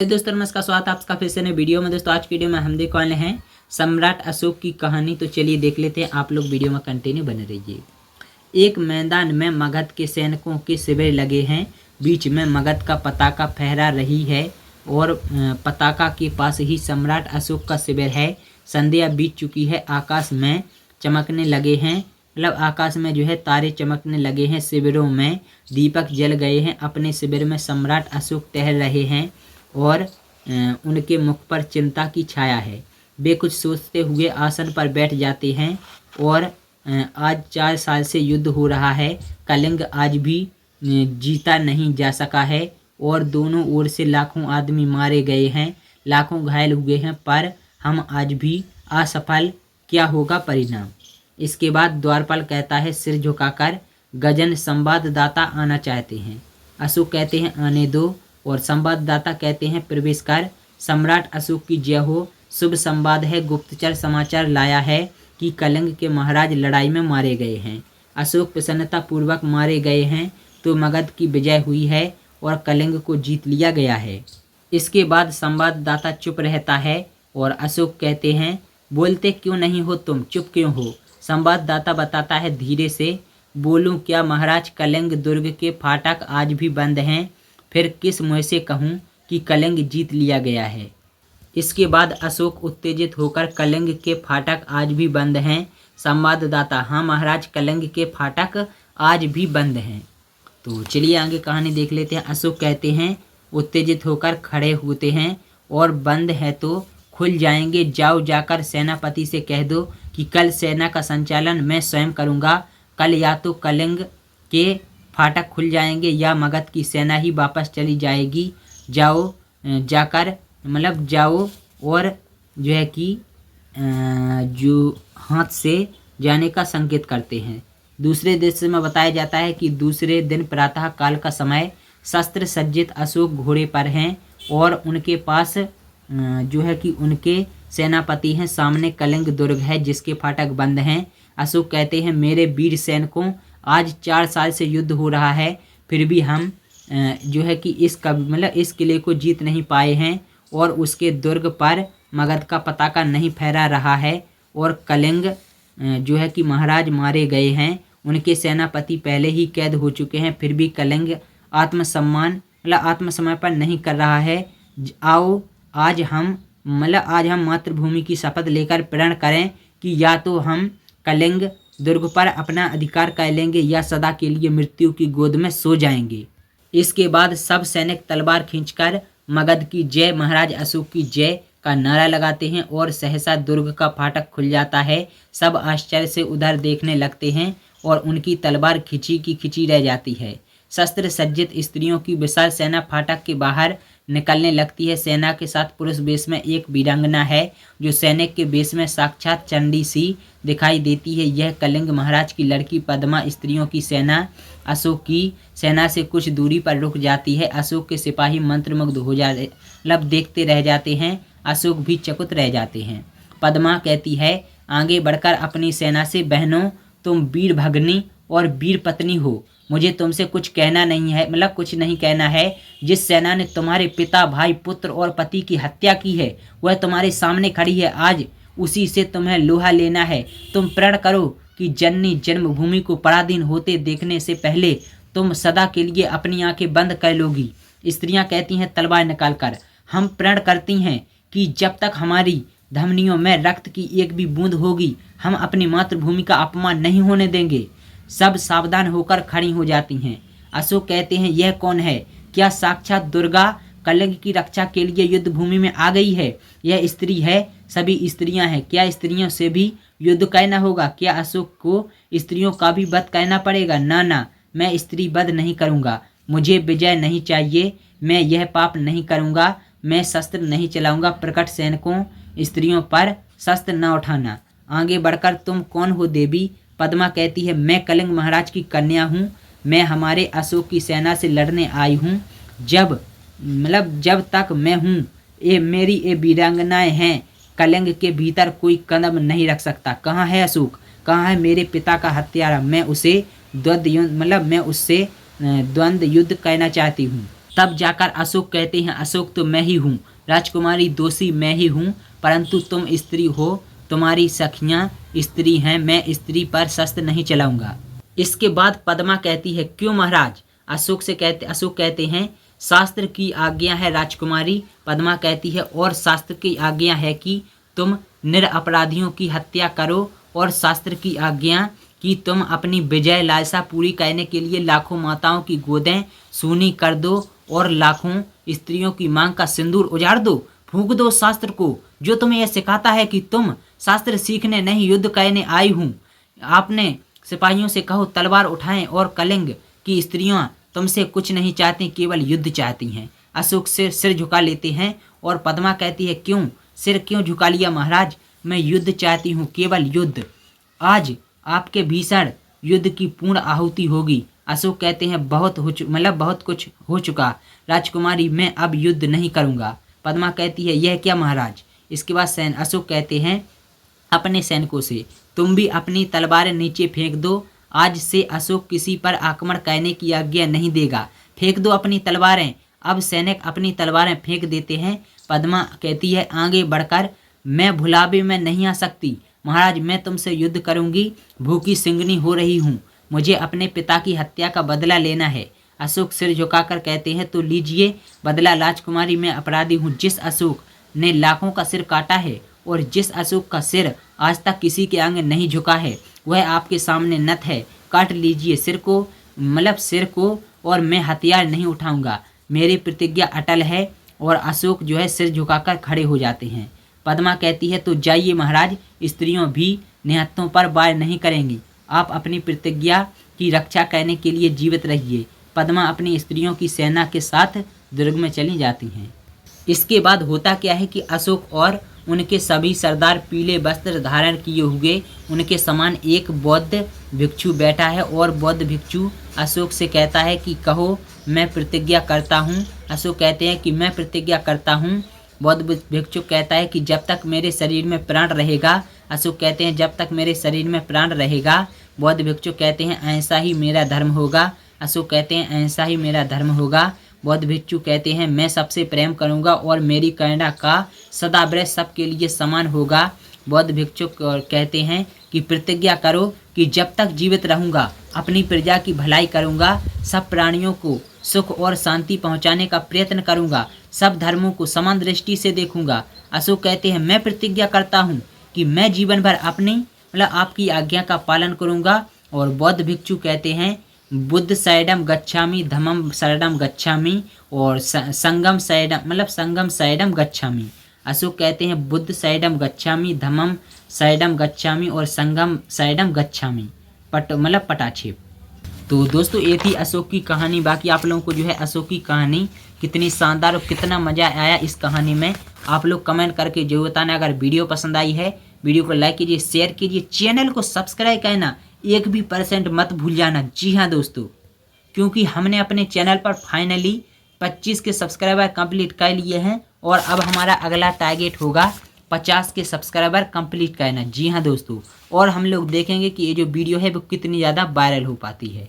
दोस्तों नमस्कार, स्वागत है आपका फिर से नए वीडियो में। दोस्तों आज की वीडियो में हम देखने वाले हैं सम्राट अशोक की कहानी। तो चलिए देख लेते हैं, आप लोग वीडियो में कंटिन्यू बने रहिए। एक मैदान में मगध के सैनिकों के शिविर लगे हैं। बीच में मगध का पताका फहरा रही है और पताका के पास ही सम्राट अशोक का शिविर है। संध्या बीत चुकी है, आकाश में चमकने लगे हैं, मतलब आकाश में जो है तारे चमकने लगे हैं। शिविरों में दीपक जल गए हैं। अपने शिविर में सम्राट अशोक टहल रहे हैं और उनके मुख पर चिंता की छाया है। वे कुछ सोचते हुए आसन पर बैठ जाते हैं। और आज 4 साल से युद्ध हो रहा है। कलिंग आज भी जीता नहीं जा सका है और दोनों ओर से लाखों आदमी मारे गए हैं, लाखों घायल हुए हैं, पर हम आज भी असफल। क्या होगा परिणाम? इसके बाद द्वारपाल कहता है सिर झुकाकर, गजन संवाददाता आना चाहते हैं। अशोक कहते हैं आने दो, और संवाददाता कहते हैं प्रवेश कर। सम्राट अशोक की जय हो। शुभ संवाद है, गुप्तचर समाचार लाया है कि कलिंग के महाराज लड़ाई में मारे गए हैं। अशोक प्रसन्नता पूर्वक मारे गए हैं तो मगध की विजय हुई है और कलिंग को जीत लिया गया है। इसके बाद संवाददाता चुप रहता है और अशोक कहते हैं बोलते क्यों नहीं हो तुम, चुप क्यों हो? संवाददाता बताता है धीरे से, बोलूं क्या महाराज, कलिंग दुर्ग के फाटक आज भी बंद हैं। फिर किस मुँह से कहूँ कि कलिंग जीत लिया गया है? इसके बाद अशोक उत्तेजित होकर, कलिंग के फाटक आज भी बंद हैं। संवाददाता हाँ महाराज, कलिंग के फाटक आज भी बंद हैं। तो चलिए आगे कहानी देख लेते हैं। अशोक कहते हैं उत्तेजित होकर खड़े होते हैं, और बंद है तो खुल जाएंगे। जाओ जाकर सेनापति से कह दो कि कल सेना का संचालन मैं स्वयं करूँगा। कल या तो कलिंग के फाटक खुल जाएंगे या मगध की सेना ही वापस चली जाएगी। जाओ जाकर जाओ और जो है कि जो हाथ से जाने का संकेत करते हैं। दूसरे दृश्य में बताया जाता है कि दूसरे दिन प्रातः काल का समय, शस्त्र सज्जित अशोक घोड़े पर हैं और उनके पास जो है कि उनके सेनापति हैं। सामने कलिंग दुर्ग है जिसके फाटक बंद हैं। अशोक कहते हैं मेरे वीर सैनिकों, आज 4 साल से युद्ध हो रहा है, फिर भी हम जो है कि इस किले को जीत नहीं पाए हैं और उसके दुर्ग पर मगध का पताका नहीं फहरा रहा है। और कलिंग जो है कि महाराज मारे गए हैं, उनके सेनापति पहले ही कैद हो चुके हैं, फिर भी कलिंग आत्मसमर्पण नहीं कर रहा है। आओ आज हम मातृभूमि की शपथ लेकर प्रण करें कि या तो हम कलिंग दुर्ग पर अपना अधिकार कर लेंगे या सदा के लिए मृत्यु की गोद में सो जाएंगे। इसके बाद सब सैनिक तलवार खींचकर मगध की जय, महाराज अशोक की जय का नारा लगाते हैं और सहसा दुर्ग का फाटक खुल जाता है। सब आश्चर्य से उधर देखने लगते हैं और उनकी तलवार खिंची की खिंची रह जाती है। शस्त्र सज्जित स्त्रियों की विशाल सेना फाटक के बाहर निकलने लगती है। सेना के साथ पुरुष वेश में एक वीरांगना है जो सैनिक के वेश में साक्षात चंडी सी दिखाई देती है। यह कलिंग महाराज की लड़की पद्मा। स्त्रियों की सेना अशोक की सेना से कुछ दूरी पर रुक जाती है। अशोक के सिपाही मंत्रमुग्ध हो जाते, देखते रह जाते हैं। अशोक भी चकित रह जाते हैं। पद्मा कहती है आगे बढ़कर अपनी सेना से, बहनों तुम वीर भगनी और वीर पत्नी हो, मुझे तुमसे कुछ कहना नहीं है, कुछ नहीं कहना है। जिस सेना ने तुम्हारे पिता, भाई, पुत्र और पति की हत्या की है वह तुम्हारे सामने खड़ी है। आज उसी से तुम्हें लोहा लेना है। तुम प्रण करो कि जननी जन्मभूमि को पराधीन होते देखने से पहले तुम सदा के लिए अपनी आंखें बंद कर लोगी। स्त्रियां कहती हैं तलवार निकालकर, हम प्रण करती हैं कि जब तक हमारी धमनियों में रक्त की एक भी बूंद होगी हम अपनी मातृभूमि का अपमान नहीं होने देंगे। सब सावधान होकर खड़ी हो जाती हैं। अशोक कहते हैं यह कौन है? क्या साक्षात दुर्गा कलिंग की रक्षा के लिए युद्ध भूमि में आ गई है? यह स्त्री है, सभी स्त्रियां हैं। क्या स्त्रियों से भी युद्ध कहना होगा? क्या अशोक को स्त्रियों का भी वध कहना पड़ेगा? ना, मैं स्त्री वध नहीं करूंगा। मुझे विजय नहीं चाहिए। मैं यह पाप नहीं करूंगा। मैं शस्त्र नहीं चलाऊंगा। प्रकट सैनिकों, स्त्रियों पर शस्त्र न उठाना। आगे बढ़कर तुम कौन हो देवी? पद्मा कहती है मैं कलिंग महाराज की कन्या हूँ। मैं हमारे अशोक की सेना से लड़ने आई हूँ। जब तक मैं हूँ मेरी ये वीरांगनाएं हैं, कलिंग के भीतर कोई कदम नहीं रख सकता। कहाँ है अशोक? कहाँ है मेरे पिता का हत्यारा? मैं उससे द्वंद्व युद्ध कहना चाहती हूँ। तब जाकर अशोक कहते हैं, अशोक तो मैं ही हूँ, राजकुमारी दोषी मैं ही हूँ, परंतु तुम स्त्री हो, तुम्हारी सखियाँ स्त्री हैं, मैं स्त्री पर शस्त्र नहीं चलाऊंगा। इसके बाद पद्मा कहती है, क्यों महाराज? अशोक कहते हैं, शास्त्र की आज्ञा है राजकुमारी। पद्मा कहती है, और शास्त्र की आज्ञा है कि तुम निरपराधियों की हत्या करो, और शास्त्र की आज्ञा कि तुम अपनी विजय लालसा पूरी करने के लिए लाखों माताओं की गोदें सूनी कर दो और लाखों स्त्रियों की मांग का सिंदूर उजाड़ दो। फूंक दो शास्त्र को, जो तुम्हें यह सिखाता है कि तुम शास्त्र सीखने नहीं युद्ध करने आई हूँ। आपने सिपाहियों से कहो तलवार उठाएं, और कलिंग की स्त्रियां तुमसे कुछ नहीं चाहती, केवल युद्ध चाहती हैं। अशोक सिर झुका लेते हैं और पद्मा कहती है, क्यों सिर क्यों झुका लिया महाराज? मैं युद्ध चाहती हूँ, केवल युद्ध। आज आपके भीषण युद्ध की पूर्ण आहुति होगी। अशोक कहते हैं, बहुत कुछ हो चुका राजकुमारी, मैं अब युद्ध नहीं करूँगा। पद्मा कहती है, यह क्या महाराज? इसके बाद अशोक कहते हैं अपने सैनिकों से, तुम भी अपनी तलवारें नीचे फेंक दो। आज से अशोक किसी पर आक्रमण करने की आज्ञा नहीं देगा। फेंक दो अपनी तलवारें। अब सैनिक अपनी तलवारें फेंक देते हैं। पद्मा कहती है आगे बढ़कर, मैं भुलावे में नहीं आ सकती महाराज, मैं तुमसे युद्ध करूंगी। भूखी सिंगनी हो रही हूँ, मुझे अपने पिता की हत्या का बदला लेना है। अशोक सिर झुकाकर कहते हैं, तो लीजिए बदला राजकुमारी, मैं अपराधी हूँ। जिस अशोक ने लाखों का सिर काटा है और जिस अशोक का सिर आज तक किसी के आगे नहीं झुका है, वह आपके सामने नत है। काट लीजिए सिर को, और मैं हथियार नहीं उठाऊंगा। मेरी प्रतिज्ञा अटल है। और अशोक जो है सिर झुकाकर खड़े हो जाते हैं। पद्मा कहती है, तो जाइए महाराज, स्त्रियों भी निहत्तों पर वार नहीं करेंगी। आप अपनी प्रतिज्ञा की रक्षा करने के लिए जीवित रहिए। पद्मा अपनी स्त्रियों की सेना के साथ दुर्ग में चली जाती हैं। इसके बाद होता क्या है कि अशोक और उनके सभी सरदार पीले वस्त्र धारण किए हुए उनके समान एक बौद्ध भिक्षु बैठा है, और बौद्ध भिक्षु अशोक से कहता है कि कहो, मैं प्रतिज्ञा करता हूँ। अशोक कहते हैं कि मैं प्रतिज्ञा करता हूँ। बौद्ध भिक्षु कहता है कि जब तक मेरे शरीर में प्राण रहेगा। अशोक कहते हैं जब तक मेरे शरीर में प्राण रहेगा। बौद्ध भिक्षु कहते हैं ऐसा ही मेरा धर्म होगा। अशोक कहते हैं ऐसा ही मेरा धर्म होगा। बौद्ध भिक्षु कहते हैं मैं सबसे प्रेम करूंगा और मेरी करुणा का सदाव्रत सबके लिए समान होगा। बौद्ध भिक्षु कहते हैं कि प्रतिज्ञा करो कि जब तक जीवित रहूंगा अपनी प्रजा की भलाई करूंगा, सब प्राणियों को सुख और शांति पहुंचाने का प्रयत्न करूंगा, सब धर्मों को समान दृष्टि से देखूंगा। अशोक कहते हैं मैं प्रतिज्ञा करता हूं कि मैं जीवन भर आपकी आज्ञा का पालन करूंगा। और बौद्ध भिक्षु कहते हैं बुद्ध शरणम गच्छामि, धम्मम शरणम गच्छामि, और संगम शरणम गच्छामि। अशोक कहते हैं बुद्ध शरणम गच्छामि, धम्मम शरणम गच्छामि, और संगम शरणम गच्छामि। पटाक्षेप। तो दोस्तों ये थी अशोक की कहानी। बाकी आप लोगों को जो है अशोक की कहानी कितनी शानदार और कितना मज़ा आया इस कहानी में, आप लोग कमेंट करके जरूर बताना। अगर वीडियो पसंद आई है, वीडियो को लाइक कीजिए, शेयर कीजिए, चैनल को सब्सक्राइब करना 1% मत भूल जाना। जी हाँ दोस्तों, क्योंकि हमने अपने चैनल पर फाइनली 25 के सब्सक्राइबर कंप्लीट कर लिए हैं, और अब हमारा अगला टारगेट होगा 50 के सब्सक्राइबर कंप्लीट करना। जी हाँ दोस्तों, और हम लोग देखेंगे कि ये जो वीडियो है वो कितनी ज़्यादा वायरल हो पाती है।